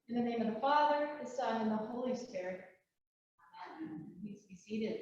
In the name of the Father, the Son, and the Holy Spirit. Amen. Please be seated.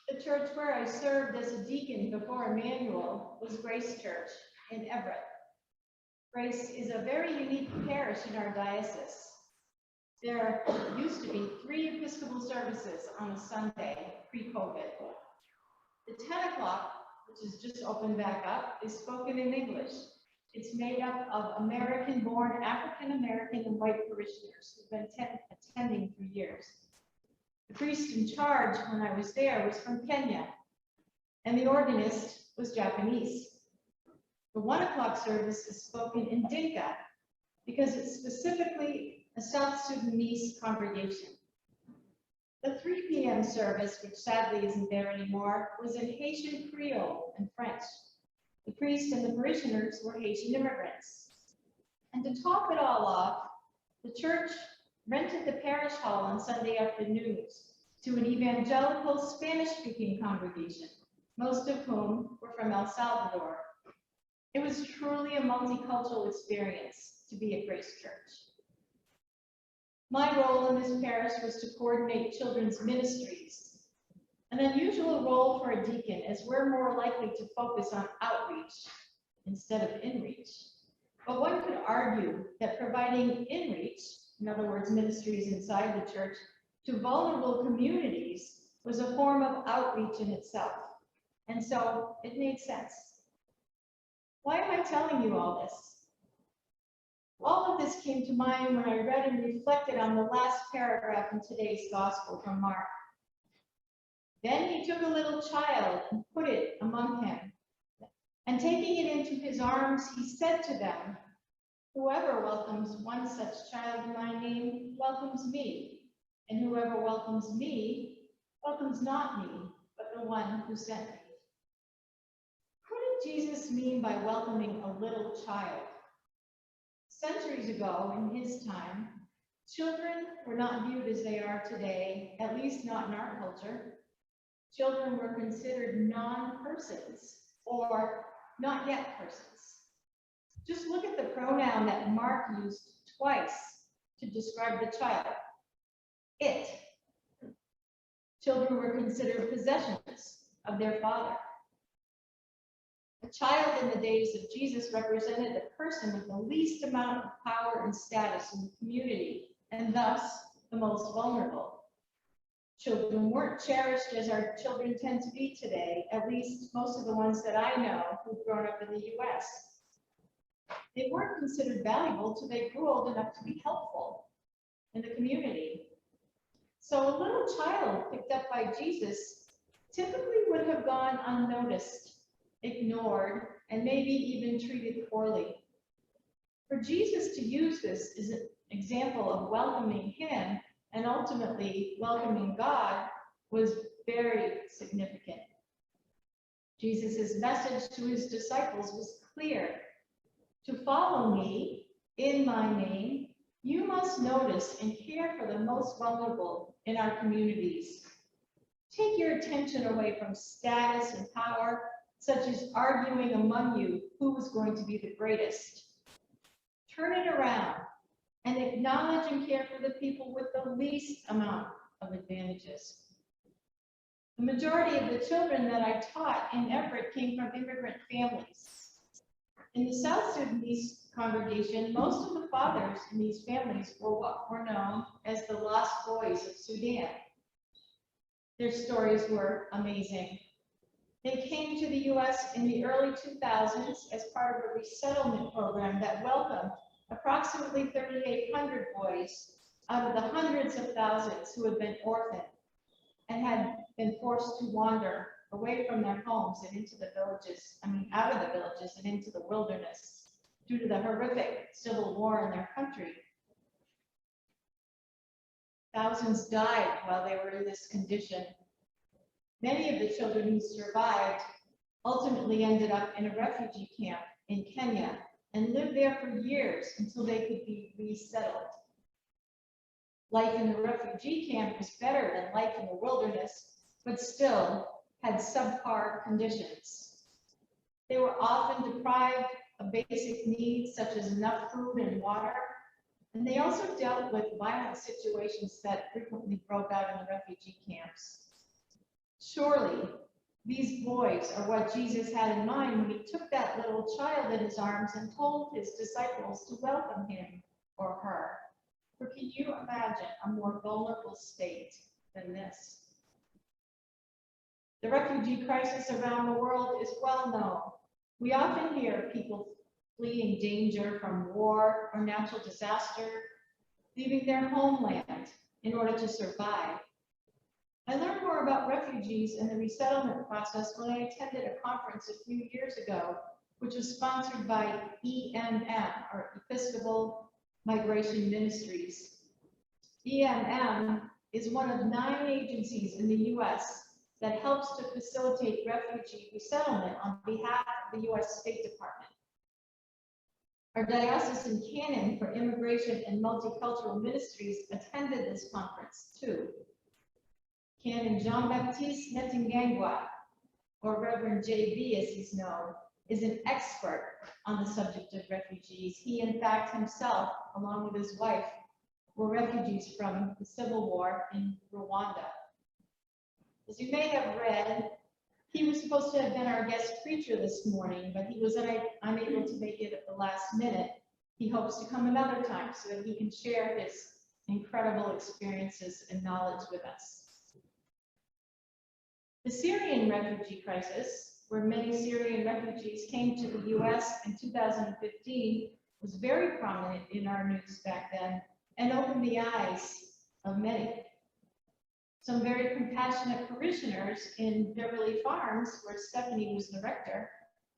The church where I served as a deacon before Emmanuel was Grace Church in Everett. Grace is a very unique parish in our diocese. There used to be 3 Episcopal services on a Sunday pre-COVID. The 10 o'clock, which is just opened back up, is spoken in English. It's made up of American-born African-American and white parishioners who've been attending for years. The priest in charge when I was there was from Kenya, and the organist was Japanese. The 1 o'clock service is spoken in Dinka because it's specifically a South Sudanese congregation. The 3 p.m. service, which sadly isn't there anymore, was in Haitian Creole and French. The priest and the parishioners were Haitian immigrants. And to top it all off, the church rented the parish hall on Sunday afternoons to an evangelical Spanish-speaking congregation, most of whom were from El Salvador. It was truly a multicultural experience to be at Grace Church. My role in this parish was to coordinate children's ministries, an unusual role for a deacon, as we're more likely to focus on outreach instead of inreach. But one could argue that providing inreach, in other words, ministries inside the church, to vulnerable communities was a form of outreach in itself. And so it made sense. Why am I telling you all this? All of this came to mind when I read and reflected on the last paragraph in today's gospel from Mark. Then he took a little child and put it among him. And taking it into his arms, he said to them, "Whoever welcomes one such child in my name welcomes me. And whoever welcomes me welcomes not me, but the one who sent me." What did Jesus mean by welcoming a little child? Centuries ago, in his time, children were not viewed as they are today, at least not in our culture. Children were considered non-persons or not yet persons. Just look at the pronoun that Mark used twice to describe the child. It. Children were considered possessions of their father. A child in the days of Jesus represented the person with the least amount of power and status in the community, and thus the most vulnerable. Children weren't cherished as our children tend to be today, at least most of the ones that I know who've grown up in the US. They weren't considered valuable till they grew old enough to be helpful in the community. So a little child picked up by Jesus typically would have gone unnoticed, ignored, and maybe even treated poorly. For Jesus to use this as an example of welcoming him and ultimately welcoming God was very significant. Jesus' message to his disciples was clear. To follow me in my name, you must notice and care for the most vulnerable in our communities. Take your attention away from status and power, such as arguing among you who was going to be the greatest. Turn it around and acknowledge and care for the people with the least amount of advantages. The majority of the children that I taught in Everett came from immigrant families. In the South Sudanese congregation, most of the fathers in these families were what were known as the lost boys of Sudan. Their stories were amazing. They came to the US in the early 2000s as part of a resettlement program that welcomed approximately 3,800 boys out of the hundreds of thousands who had been orphaned and had been forced to wander away from their homes and into the villages, out of the villages and into the wilderness due to the horrific civil war in their country. Thousands died while they were in this condition. Many of the children who survived ultimately ended up in a refugee camp in Kenya and lived there for years until they could be resettled. Life in the refugee camp was better than life in the wilderness, but still had subpar conditions. They were often deprived of of basic needs such as enough food and water. And they also dealt with violent situations that frequently broke out in the refugee camps. Surely, these boys are what Jesus had in mind when he took that little child in his arms and told his disciples to welcome him or her. For can you imagine a more vulnerable state than this? The refugee crisis around the world is well known. We often hear people fleeing danger from war or natural disaster, leaving their homeland in order to survive. I learned more about refugees and the resettlement process when I attended a conference a few years ago, which was sponsored by EMM, or Episcopal Migration Ministries. EMM is one of 9 agencies in the U.S. that helps to facilitate refugee resettlement on behalf of the U.S. State Department. Our diocesan canon for immigration and multicultural ministries attended this conference too. Canon Jean-Baptiste Nettingangwa, or Reverend JB as he's known, is an expert on the subject of refugees. He, in fact, himself, along with his wife, were refugees from the civil war in Rwanda. As you may have read, he was supposed to have been our guest preacher this morning, but he was unable to make it at the last minute. He hopes to come another time so that he can share his incredible experiences and knowledge with us. The Syrian refugee crisis, where many Syrian refugees came to the U.S. in 2015, was very prominent in our news back then and opened the eyes of many. Some very compassionate parishioners in Beverly Farms, where Stephanie was the rector,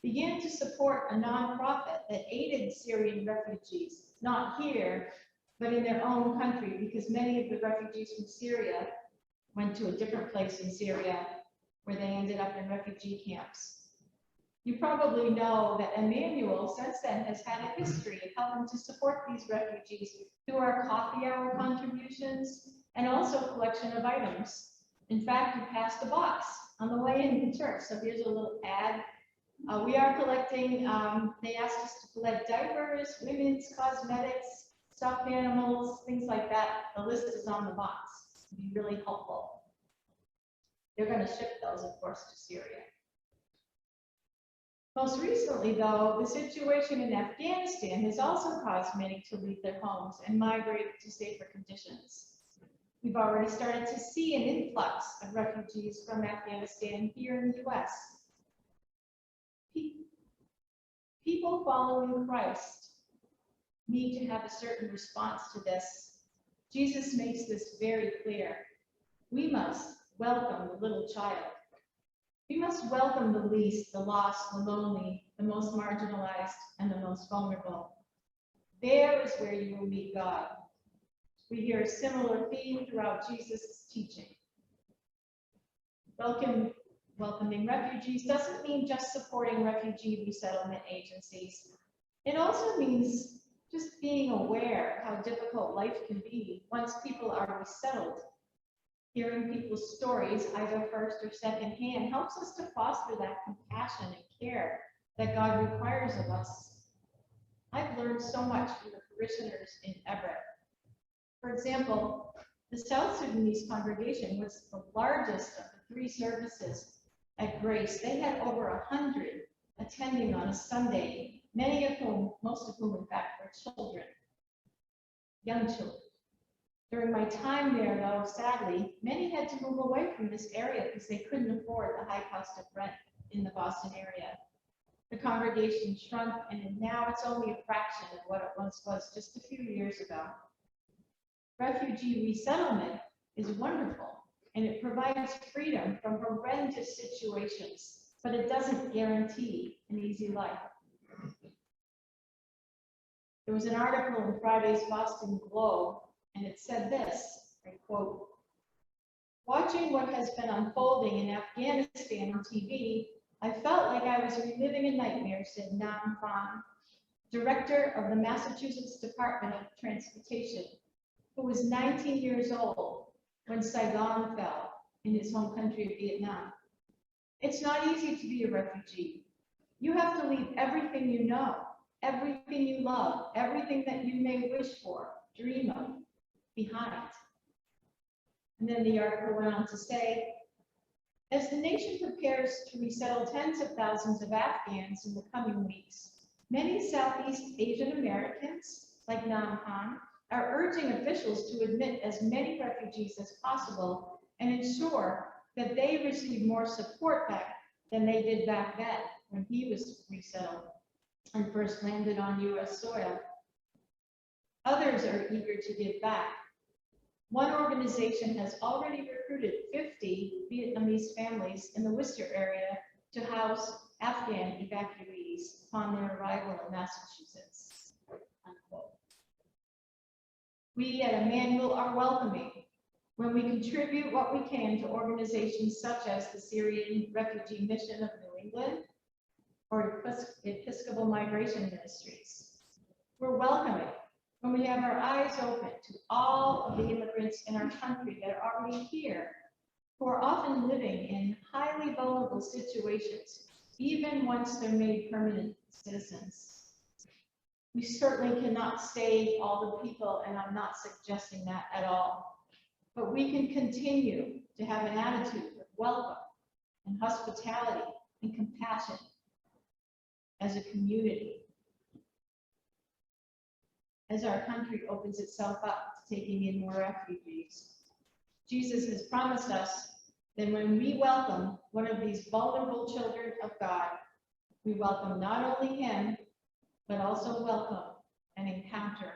began to support a nonprofit that aided Syrian refugees, not here, but in their own country, because many of the refugees from Syria went to a different place in Syria where they ended up in refugee camps. You probably know that Emmanuel since then has had a history of helping to support these refugees through our coffee hour contributions and also collection of items. In fact, we passed a box on the way into church, so here's a little ad. We are collecting, they asked us to collect diapers, women's cosmetics, stuffed animals, things like that. The list is on the box. It'd be really helpful. They're going to ship those, of course, to Syria. Most recently, though, the situation in Afghanistan has also caused many to leave their homes and migrate to safer conditions. We've already started to see an influx of refugees from Afghanistan here in the U.S. People following Christ need to have a certain response to this. Jesus makes this very clear. We must welcome the little child. We must welcome the least, the lost, the lonely, the most marginalized, and the most vulnerable. There is where you will meet God. We hear a similar theme throughout Jesus' teaching. Welcoming refugees doesn't mean just supporting refugee resettlement agencies. It also means just being aware of how difficult life can be once people are resettled. Hearing people's stories, either first or second hand, helps us to foster that compassion and care that God requires of us. I've learned so much from the parishioners in Everett. For example, the South Sudanese congregation was the largest of the 3 services at Grace. They had over 100 attending on a Sunday, most of whom, in fact, were children, young children. During my time there, though, sadly, many had to move away from this area because they couldn't afford the high cost of rent in the Boston area. The congregation shrunk, and now it's only a fraction of what it once was just a few years ago. Refugee resettlement is wonderful, and it provides freedom from horrendous situations, but it doesn't guarantee an easy life. There was an article in Friday's Boston Globe, and it said this, I quote, "Watching what has been unfolding in Afghanistan on TV, I felt like I was reliving a nightmare," said Nam Phan, director of the Massachusetts Department of Transportation, who was 19 years old when Saigon fell in his home country of Vietnam. "It's not easy to be a refugee. You have to leave everything you know, everything you love, everything that you may wish for, dream of, behind. And then the article went on to say, as the nation prepares to resettle tens of thousands of Afghans in the coming weeks, many Southeast Asian Americans, like Namhan, are urging officials to admit as many refugees as possible and ensure that they receive more support back than they did back then when he was resettled and first landed on U.S. soil. Others are eager to give back. One organization has already recruited 50 Vietnamese families in the Worcester area to house Afghan evacuees upon their arrival in Massachusetts. Unquote. We at Emmanuel are welcoming when we contribute what we can to organizations such as the Syrian Refugee Mission of New England or Episcopal Migration Ministries. We're welcoming when we have our eyes open to all of the immigrants in our country that are already here, who are often living in highly vulnerable situations, even once they're made permanent citizens. We certainly cannot save all the people, and I'm not suggesting that at all. But we can continue to have an attitude of welcome and hospitality and compassion as a community, as our country opens itself up to taking in more refugees. Jesus has promised us that when we welcome one of these vulnerable children of God, we welcome not only him, but also welcome and encounter